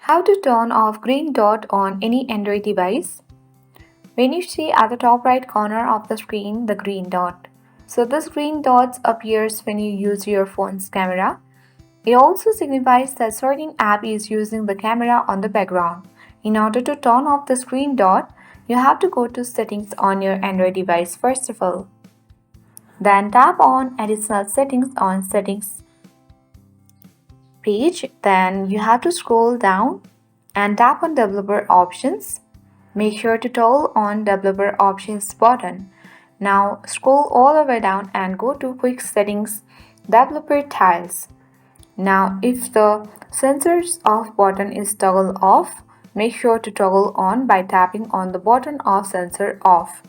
How to turn off green dot on any Android device. When you see at the top right corner of the screen the green dot. So this green dot appears when you use your phone's camera. It also signifies that certain app is using the camera on the background. In order to turn off the green dot, you have to go to settings on your Android device first of all. Then tap on additional settings on settings page. Then you have to scroll down and tap on developer options. Make sure to toggle on developer options button. Now scroll all the way down and go to quick settings developer tiles. Now if the sensors off button is toggle off, make sure to toggle on by tapping on the button of sensor off.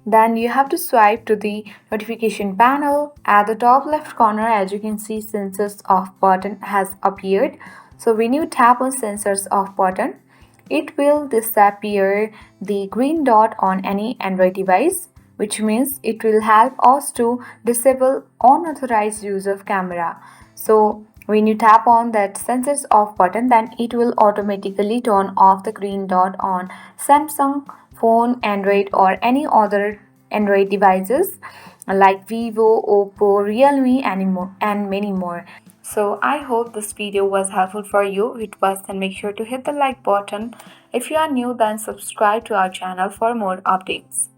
Then you have to swipe to the notification panel. At the top left corner, as you can see, sensors off button has appeared. So when you tap on sensors off button, it will disappear the green dot on any Android device, which means it will help us to disable unauthorized use of camera. So when you tap on that sensors off button, then it will automatically turn off the green dot on Samsung phone, Android, or any other Android devices like Vivo, Oppo, Realme, and many more. So I hope this video was helpful for you. If it was, then make sure to hit the like button. If you are new, then subscribe to our channel for more updates.